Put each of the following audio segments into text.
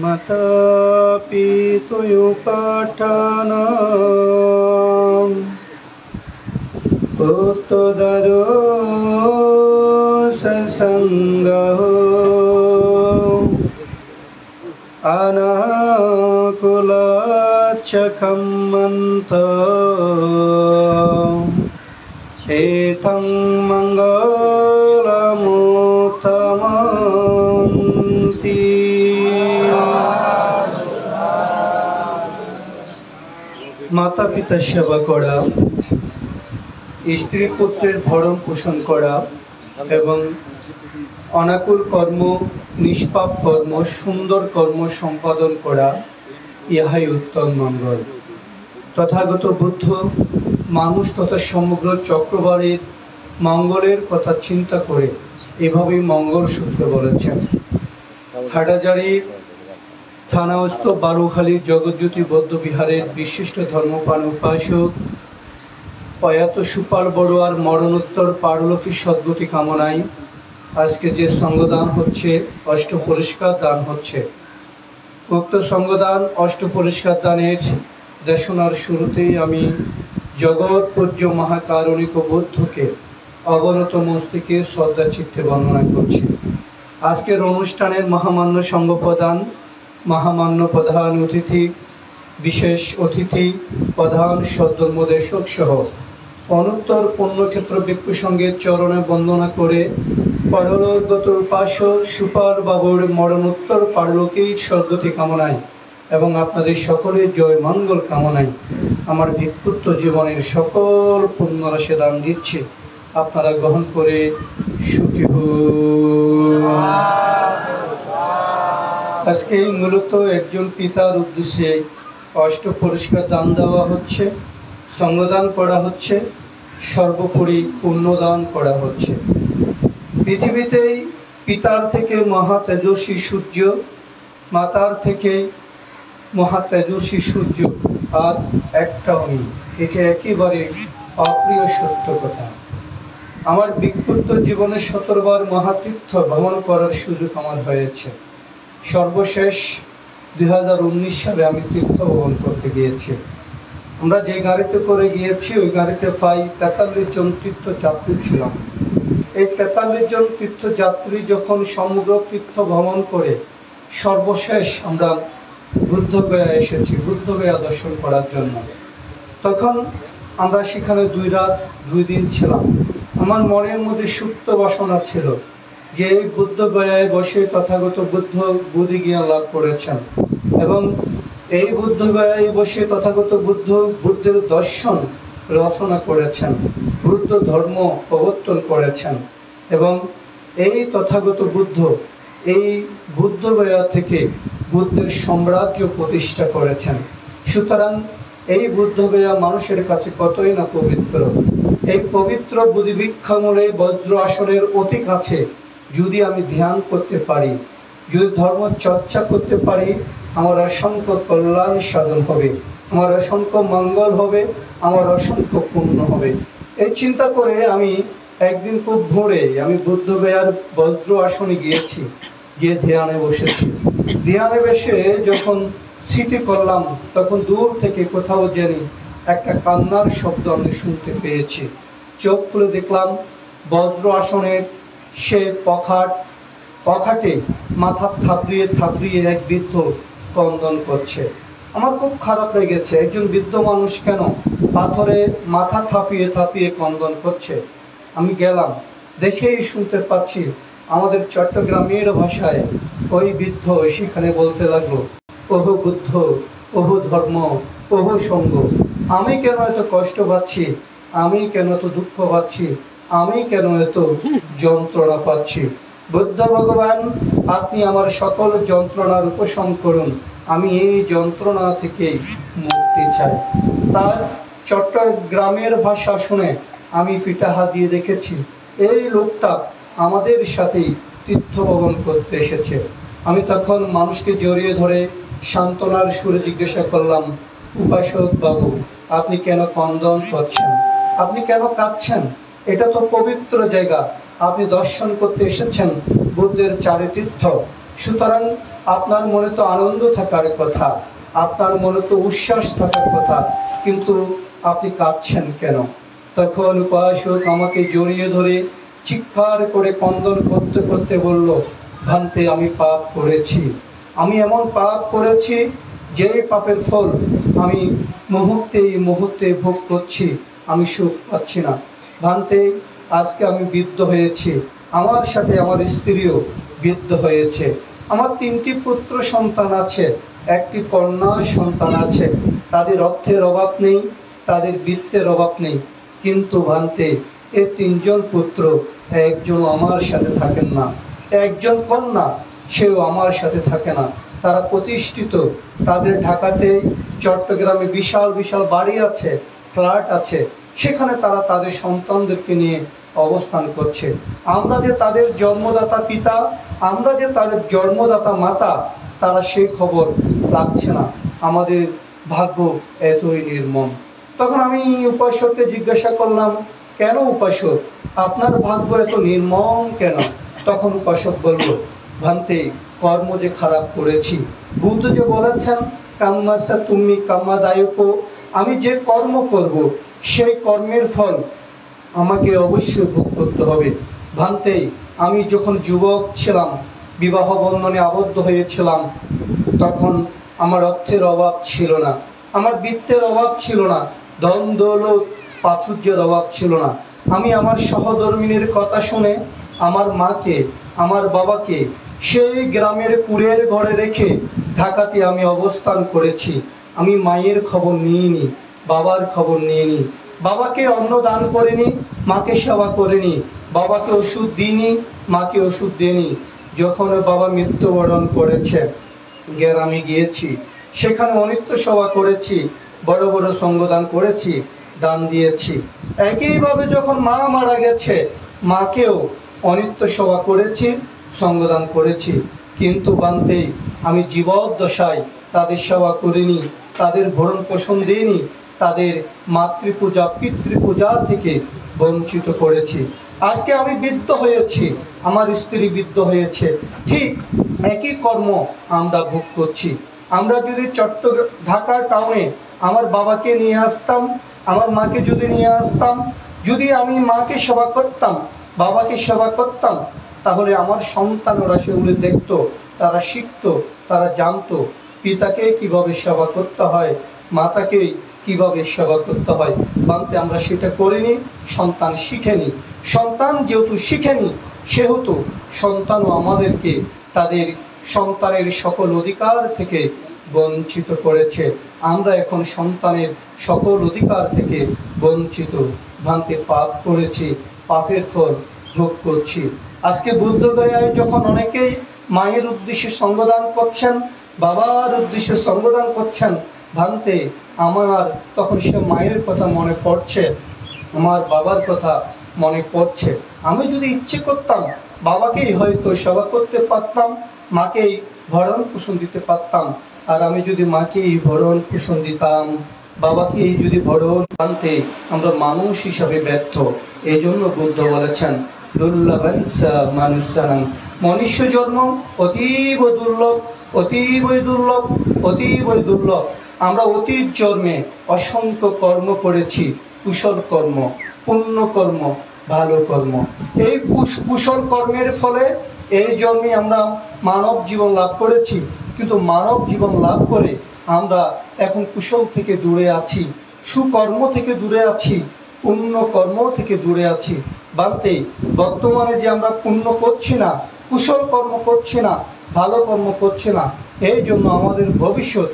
মাতাপিতুয়ুপাঠানাম পুত্তদারো সসঙ্গঃ আনাকুলাচ্ছকম্মন্তঃ এতং মঙ্গলমুত্তমন্তি। মাতা পিতার সেবা করা, স্ত্রী পুত্রের ভরণ পোষণ করা এবং অনাকুল কর্ম, নিষ্পাপ কর্ম, সুন্দর কর্ম সম্পাদন করা, ইহাই উত্তম মঙ্গল। তথাগত বুদ্ধ মানুষ তথা সমগ্র চক্রবাড়ির মঙ্গলের কথা চিন্তা করে এভাবেই মঙ্গল সূত্র বলেছেন। হাটাজারি থানাস্থ বারুখালী জগৎজ্যোতি বৌদ্ধ বিহারের বিশিষ্ট ধর্মপ্রাণ উপাসক প্রয়াত সুপাল বড়ুয়ার মরণোত্তর পারলৌকি সদ্গতি কামনায় আজকে যে সঙ্গদান হচ্ছে, অষ্ট পুরস্কার দান হচ্ছে। উক্ত সঙ্গদান, অষ্ট পুরস্কার দানের দেশনার শুরুতেই আমি জগৎ পূজ্য মহাকারণিক বুদ্ধকে অবনত মস্তিকে শ্রদ্ধা চিত্তে বর্ণনা করছি। আজকের অনুষ্ঠানের মহামান্য সঙ্গ প্রদান, মহামান্য প্রধান অতিথি, বিশেষ অতিথি, প্রধান সদ্ধর্মদেশক সহ অনুত্তর পুণ্যক্ষেত্র ভিক্ষু সঙ্গের চরণে বন্দনা করে পরলোকগত উপাসক সুপাল বাবুর মরণোত্তর পারলৌকিক সদ্গতি কামনায় এবং আপনাদের সকলের জয় মঙ্গল কামনায় আমার ভিক্ষুত্ব জীবনের সকল পুণ্যরাশি দান দিচ্ছি। আপনারা গ্রহণ করে সুখী হন। আজকে মূলত একজন পিতার উদ্দেশ্যে অষ্ট পুরস্কার দান দেওয়া হচ্ছে, সঙ্গদান করা হচ্ছে, সর্বোপরি পুণ্যদান করা হচ্ছে। পৃথিবীতেই পিতার থেকে মহা তেজস্বী সূর্য, মাতার থেকে মহা তেজস্বী সূর্য আর একটাও নেই। এটা একেবারে অপ্রিয় সত্য কথা। আমার ভিক্ষুত্ব জীবনে 17 বার মহাতীর্থ ভ্রমণ করার সুযোগ আমার হয়েছে। সর্বশেষ 2019 সালে আমি তীর্থ ভ্রমণ করতে গিয়েছি। আমরা যে গাড়িতে করে গিয়েছি ওই গাড়িতে প্রায় 43 জন তীর্থযাত্রী ছিলাম। এই 43 জন তীর্থযাত্রী যখন সমগ্র তীর্থ ভ্রমণ করে সর্বশেষ আমরা বুদ্ধগয়া এসেছি, বুদ্ধগয়া দর্শন করার জন্য। তখন আমরা সেখানে 2 রাত 2 দিন ছিলাম। আমার মনের মধ্যে সুপ্ত বাসনা ছিল যে এই বুদ্ধগয়ায় বসে তথাগত বুদ্ধ বুদ্ধি জ্ঞান লাভ করেছেন এবং এই বুদ্ধগয়ায় বসে তথাগত বুদ্ধ বুদ্ধের দর্শন রচনা করেছেন, বুদ্ধ ধর্ম প্রবর্তন করেছেন এবং এই তথাগত বুদ্ধ এই বুদ্ধগয়া থেকে বুদ্ধের সাম্রাজ্য প্রতিষ্ঠা করেছেন। সুতরাং এই বুদ্ধগয়া মানুষের কাছে কতই না পবিত্র। এই পবিত্র বুদ্ধিবৃক্ষমূলে বজ্র আসনের অতি কাছে যদি আমি ধ্যান করতে পারি, যদি ধর্ম চর্চা করতে পারি, আমার অসংখ্য কল্যাণ সাধন হবে, আমার অসংখ্য মঙ্গল হবে, আমার অসংখ্য পুণ্য হবে। এই চিন্তা করে আমি একদিন খুব ভোরে আমি বুদ্ধগয়ার বজ্র আসনে গিয়েছি, গিয়ে ধ্যানে বসেছি। ধ্যানে বসে যখন স্মৃতি করলাম তখন দূর থেকে কোথাও জানি একটা কান্নার শব্দ আমি শুনতে পেয়েছি। চোখ খুলে দেখলাম বজ্র আসনের সে পখাটে মাথা থাপড়িয়ে থাপড়িয়ে এক বৃদ্ধ ক্রন্দন করছে। আমার খুব খারাপ লেগেছে, একজন বৃদ্ধ মানুষ কেন পাথরে মাথা থাপিয়ে থাপিয়ে ক্রন্দন করছে। আমি গেলাম, দেখেই শুনতে পাচ্ছি আমাদের চট্টগ্রামের ভাষায় ওই বৃদ্ধ সেখানে বলতে লাগলো, ওহো বুদ্ধ, ওহো ধর্ম, ওহো সঙ্গ, আমি কেন এত কষ্ট পাচ্ছি, আমি কেন এত দুঃখ পাচ্ছি, আমি কেন এত যন্ত্রণা পাচ্ছি। বুদ্ধ ভগবান, আপনি আমার সকল যন্ত্রণার উপশম করুন, আমি এই যন্ত্রণা থেকে মুক্তি চাই। তার চট্টগ্রামের ভাষা শুনে আমি পিঠাহাত দিয়ে দেখেছি এই লোকটা আমাদের সাথেই তীর্থ ভ্রমণ করতে এসেছে। আমি তখন মানুষকে জড়িয়ে ধরে সান্ত্বনার সুরে জিজ্ঞাসা করলাম, উপাসক বাবু, আপনি কেন ক্রন্দন করছেন, আপনি কেন কাঁদছেন? এটা তো পবিত্র জায়গা, আপনি দর্শন করতে এসেছেন বুদ্ধের চারিতীর্থ, সুতরাং আপনার মনে তো আনন্দ থাকার কথা, আপনার মনে তো উচ্ছ্বাস থাকার কথা, কিন্তু আপনি কাঁদছেন কেন? তখন উপাসক আমাকে জড়িয়ে ধরে চিৎকার করে ক্রন্দন করতে করতে বলল, ভান্তে, আমি পাপ করেছি, আমি এমন পাপ করেছি যে পাপের ফল আমি মুহূর্তে মুহূর্তে ভোগ করছি, আমি সুখ পাচ্ছি না। ভান্তে, আজকে আমি বিদ্ধ হয়েছি, আমার সাথে আমার স্ত্রীও বিদ্ধ হয়েছে। আমার 3টি পুত্র সন্তান আছে, একটি কন্যা সন্তান আছে। তাদের অর্থের অভাব নেই, তাদের বিত্তের অভাব নেই, কিন্তু ভান্তে, এই 3জন পুত্র একজন আমার সাথে থাকেন না, একজন কন্যা সেও আমার সাথে থাকে না। তারা প্রতিষ্ঠিত, তাদের ঢাকাতে চট্টগ্রামে বিশাল বিশাল বাড়ি আছে, ফ্ল্যাট আছে, সেখানে তারা তাদের সন্তানদেরকে নিয়ে অবস্থান করছে। আমরা যে তাদের জন্মদাতা পিতা, আমরা যে তাদের জন্মদাতা মাতা, তারা সেই খবর রাখছে না। আমাদের ভাগ্য এতই নির্মম। তখন আমি উপাসককে জিজ্ঞাসা করলাম, কেন উপাসক, আপনার ভাগ্য এত নির্মম কেন? তখন উপাসক বলল, ভান্তে, কর্ম যে খারাপ করেছি। বুদ্ধ যে বলেছেন, কাম্মাসা তুমি কাম্মাদায়ক, আমি যে কর্ম করব সেই কর্মের ফল আমাকে অবশ্যই ভোগ করতে হবে। ভান্তে, আমি যখন যুবক ছিলাম, বিবাহ বন্ধনে আবদ্ধ হয়েছিলাম, তখন আমার অর্থের অভাব ছিল না, আমার বিত্তের অভাব ছিল না, ধন দৌলত প্রাচুর্যের অভাব ছিল না। আমি আমার সহধর্মিনীর কথা শুনে আমার মাকে, আমার বাবাকে সেই গ্রামের কুড়ের ঘরে রেখে ঢাকাতে আমি অবস্থান করেছি। আমি মায়ের খবর নিইনি, বাবার খবর নিইনি, বাবাকে অন্ন দান করিনি, মাকে সেবা করিনি, বাবাকে ওষুধ দিইনি, মাকে ওষুধ দিইনি। যখন বাবা মৃত্যুবরণ করেছে, গ্রামে গিয়েছি, সেখানে অনিত্য সেবা করেছি, বড় বড় সঙ্গদান করেছি, দান দিয়েছি। একইভাবে যখন মা মারা গেছে, মাকেও অনিত্য সেবা করেছি, সঙ্গদান করেছি। কিন্তু ভান্তে, আমি জীবদ্দশায় তাদের সেবা করিনি, তাদের ভরণ পোষণ দিইনি, তাদের মাতৃপূজা পিতৃপূজা থেকে বঞ্চিত করেছি। আজকে আমি বিদ্ধ হয়েছি, আমার স্ত্রী বিদ্ধ হয়েছে, ঠিক একই কর্ম আমরা ভোগ করছি। আমরা যদি ঢাকা টাউনে আমার বাবাকে নিয়ে আসতাম, আমার মাকে যদি নিয়ে আসতাম, যদি আমি মাকে সেবা করতাম, বাবাকে সেবা করতাম, তাহলে আমার সন্তানরা সেগুলো দেখতো, তারা শিখতো, তারা জানতো পিতাকে কিভাবে সেবা করতে হয়, মাতাকে কিভাবে সেবা করতে হয়। ভান্তে, আমরা সেটা করিনি, সন্তান শিখেনি। সন্তান যেহেতু শিখেনি, সেহেতু সন্তানও আমাদেরকে তাদের সন্তানের সকল অধিকার থেকে বঞ্চিত করেছে। আমরা এখন সন্তানের সকল অধিকার থেকে বঞ্চিত। ভান্তে, পাপ করেছি, পাপের ফল ভোগ করছি। আজকে বুদ্ধ গয়ায় যখন অনেকেই মায়ের উদ্দেশ্যে সঙ্গদান করছেন, বাবার উদ্দেশ্যে সঙ্গদান করছেন, ভান্তে, আমার তখন সে মায়ের কথা মনে পড়ছে, আমার বাবার কথা মনে পড়ছে। আমি যদি ইচ্ছে করতাম, বাবাকেই হয়তো সেবা করতে পারতাম, মাকেই ভরণ পোষণ দিতে পারতাম। আর আমি যদি মাকেই ভরণ পোষণ দিতাম, বাবাকেই যদি ভরণ, ভান্তে, আমরা মানুষ হিসাবে ব্যর্থ। এই জন্য বুদ্ধ বলেছেন, মনুষ্য জন্ম অতীব দুর্লভ, অতীবই দুর্লভ, অতীবই দুর্লভ। আমরা অতীত জন্মে অসংখ্য কর্ম করেছি, কুশল কর্ম, পুণ্য কর্ম, ভালো কর্ম। এই কুশল কর্মের ফলে এই জন্মে আমরা মানব জীবন লাভ করেছি, কিন্তু মানব জীবন লাভ করে আমরা এখন কুশল থেকে দূরে আছি, সুকর্ম থেকে দূরে আছি, পুণ্য কর্ম থেকে দূরে আছি। ভান্তে, বর্তমানে যে আমরা পুণ্য করছি না, কুশল কর্ম করছি না, ভালো কর্ম করছি না, এই জন্য আমাদের ভবিষ্যৎ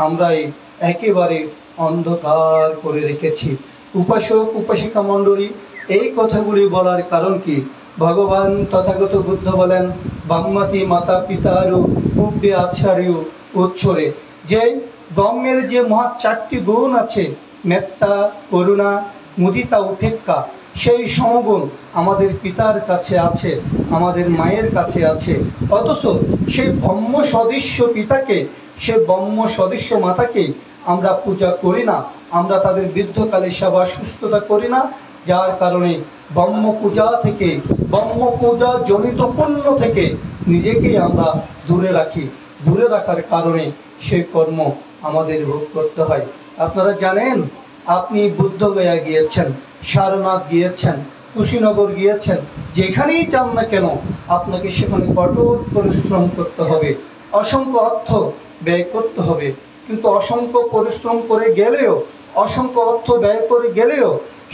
আমরাই একেবারে অন্ধকার করে রেখেছি। উপাসক উপাসিকা মণ্ডলী, এই কথাগুলি বলার কারণ কি? ভগবান তথাগত বুদ্ধ বলেন, ব্রহ্মাতি মাতা পিতারু পূর্বে আচার্য উচ্ছরে, যে ব্রহ্মের যে মহা 4টি গুণ আছে, মেত্তা, করুণা, মুদিতা, উপেক্ষা, সেই সমগুণ আমাদের পিতার কাছে আছে, আমাদের মায়ের কাছে আছে। অথচ সেই ব্রহ্ম সদৃশ্য পিতাকে, সে ব্রহ্ম সদৃশ্য মাতাকে আমরা পূজা করি না, আমরা তাদের বৃদ্ধকালে সেবা সুস্থতা করি না, যার কারণে ব্রহ্ম পূজা থেকে, ব্রহ্ম পূজা জনিত পুণ্য থেকে নিজেকেই আমরা দূরে রাখি। দূরে রাখার কারণে সেই কর্ম আমাদের ভোগ করতে হয়। আপনারা জানেন, আপনি বুদ্ধগয়া গিয়েছেন, সারনাথ গিয়েছেন, কুশীনগর গিয়েছেন, যেখানেই যান না কেন আপনাকে সেখানে কঠোর পরিশ্রম করতে হবে, অসংখ্য অর্থ ব্যয় করতে হবে। কিন্তু অসংখ্য পরিশ্রম করে গেলেও, অসংখ্য অর্থ ব্যয় করে গেলেও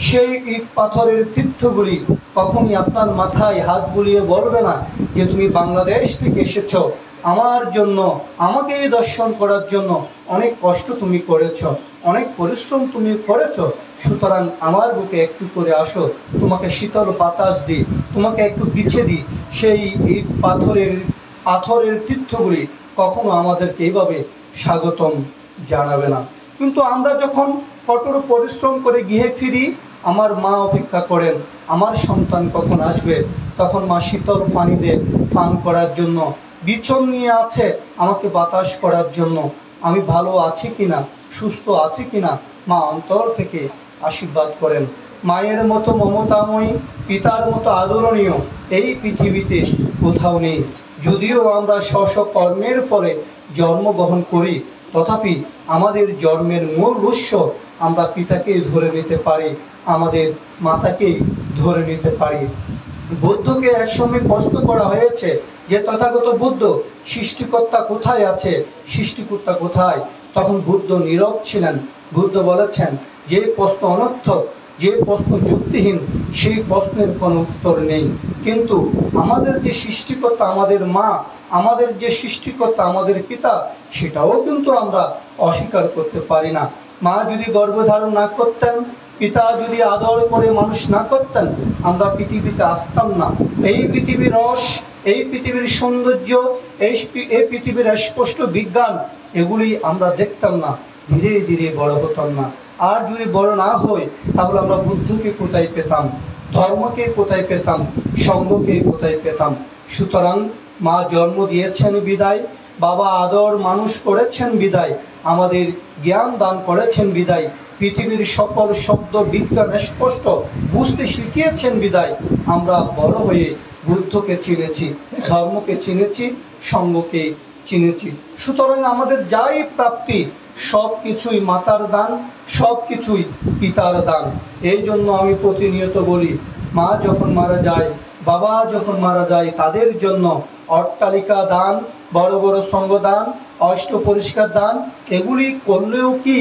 সেই ইট পাথরের তীর্থগুলি কখনই আপনার মাথায় হাত বুলিয়ে বলবে না যে তুমি বাংলাদেশ থেকে এসেছ, আমার জন্য, আমাকে দর্শন করার জন্য অনেক কষ্ট তুমি করেছ, অনেক পরিশ্রম তুমি করেছ, সুতরাং আমার বুকে একটু করে আসো, তোমাকে শীতল বাতাস দিই, তোমাকে একটু পিছে দিই। সেই ইট পাথরের তীর্থগুলি কখনো আমাদেরকে এইভাবে স্বাগতম জানাবে না। কিন্তু আমরা যখন কঠোর পরিশ্রম করে গৃহে ফিরি, আমার মা অপেক্ষা করেন আমার সন্তান কখন আসবে, তখন মা শীতল পানি দেয় পান করার জন্য, বিছন নিয়ে আছে আমাকে বাতাস করার জন্য, আমি ভালো আছি কিনা, সুস্থ আছি কিনা মা অন্তর থেকে আশীর্বাদ করেন। মায়ের মতো মমতাময়ী, পিতার মতো আদরণীয় এই পৃথিবীতে কোথাও নেই। যদিও আমরা স্ব কর্মের ফলে জন্মগ্রহণ করি, তথাপি আমাদের জন্মের মূল উৎস আমরা পিতাকেই ধরে নিতে পারি, আমাদের মাতাকেই ধরে নিতে পারি। বুদ্ধকে একসময় প্রশ্ন করা হয়েছে যে তথাগত বুদ্ধ, সৃষ্টিকর্তা কোথায় আছে, সৃষ্টিকর্তা কোথায়? তখন বুদ্ধ নীরব ছিলেন। বুদ্ধ বলেছেন, যে প্রশ্ন অনর্থক, যে প্রশ্ন যুক্তিহীন, সেই প্রশ্নের কোনো উত্তর নেই। কিন্তু আমাদের যে সৃষ্টিকর্তা আমাদের মা, আমাদের যে সৃষ্টিকর্তা আমাদের পিতা, সেটাও কিন্তু আমরা অস্বীকার করতে পারি না। মা যদি গর্ভধারণ না করতেন, পিতা যদি আদর করে মানুষ না করতেন, আমরা পৃথিবীতে আসতাম না। এই পৃথিবীর রস, এই পৃথিবীর সৌন্দর্য, এই পৃথিবীর স্পষ্ট বিজ্ঞান, এগুলি আমরা দেখতাম না, ধীরে ধীরে বড় হতাম না। আর যদি বড় না হয়, তাহলে আমরা বুদ্ধকে কোথায় পেতাম, ধর্মকে কোথায় পেতাম, সঙ্গকে কোথায় পেতাম? সুতরাং মা জন্ম দিয়েছেন বিদায়, বাবা আদর মানুষ করেছেন বিদায়, আমাদের জ্ঞান দান করেছেন বিদায়, পৃথিবীর সকল শব্দ বিজ্ঞান স্পষ্ট বুঝতে শিখিয়েছেন বিদায় আমরা বড় হয়ে বুদ্ধকে চিনেছি, ধর্মকে চিনেছি, সঙ্গকে চিনেছি। সুতরাং আমাদের যাই প্রাপ্তি সবকিছুই মাতার দান, সবকিছুই পিতার দান। এই জন্য আমি প্রতিনিয়ত বলি, মা যখন মারা যায়, বাবা যখন মারা যায়, তাদের জন্য অট্টালিকা দান, বড় বড় সঙ্গ দান, অষ্ট পরিষ্কার দান, এগুলি করলেও কি,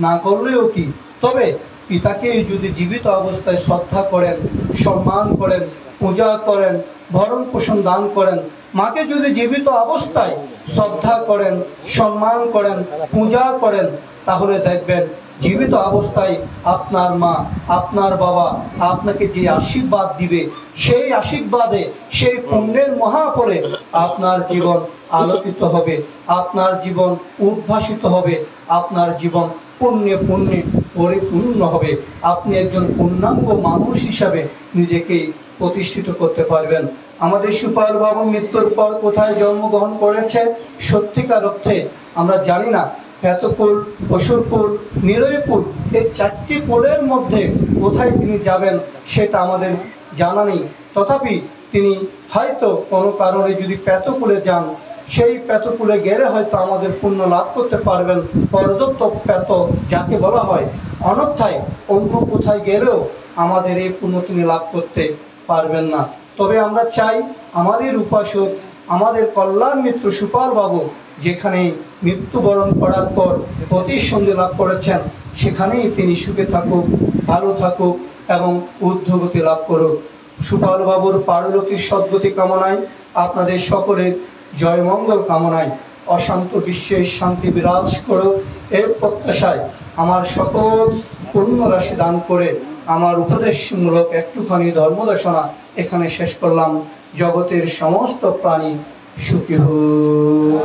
না করলেও কি, তবে পিতাকে যদি জীবিত অবস্থায় শ্রদ্ধা করেন, সম্মান করেন, পূজা করেন, ভরণ পোষণ দান করেন, মাকে যদি জীবিত অবস্থায় শ্রদ্ধা করেন, সম্মান করেন, পূজা করেন, তাহলে দেখবেন জীবিত অবস্থায় আপনার মা, আপনার বাবা আপনাকে যে আশীর্বাদ দিবে, সেই আশীর্বাদে, সেই পুণ্যের মহাফলে আপনার জীবন আলোকিত হবে, আপনার জীবন উদ্ভাসিত হবে, আপনার জীবন পুণ্যে পুণ্যে পরিপূর্ণ হবে। আপনি একজন পূর্ণাঙ্গ মানুষ হিসাবে নিজেকে প্রতিষ্ঠিত করতে পারবেন। আমাদের সুপাল বাবু মৃত্যুর পর কোথায় জন্মগ্রহণ করেছে সত্যিকার অর্থে আমরা জানি না। প্রেতকুল, অসুরকুল, নিরয়কুল, এই চারটি কুলের মধ্যে কোথায় তিনি যাবেন সেটা আমাদের জানা নেই। তথাপি তিনি হয়তো কোনো কারণে যদি প্রেতকুলে যান, সেই প্রেতকুলে গেলে হয়তো আমাদের পুণ্য লাভ করতে পারবেন, পরদত্ত প্রেত যাকে বলা হয়। অন্যথায় অন্য কোথায় গেলেও আমাদের এই পুণ্য তিনি লাভ করতে পারবেন না। তবে আমরা চাই আমাদের উপাসক, আমাদের কল্যাণ মিত্র সুপাল বাবু যেখানে মৃত্যুবরণ করার পর প্রতিসন্ধি লাভ করেছেন, সেখানেই তিনি সুখে থাকুক, ভালো থাকুক এবং ঊর্ধ্বগতি লাভ করুক। সুপাল বাবুর পারলৌকিক সদ্গতি কামনায়, আপনাদের সকলের জয় মঙ্গল কামনায়, অশান্ত বিশ্বে শান্তি বিরাজ করুক এর প্রত্যাশায় আমার সকল পূর্ণ রাশি দান করে আমার উপদেশমূলক একটুখানি ধর্মদেশনা এখানে শেষ করলাম। জগতের সমস্ত প্রাণী সুখী হোক।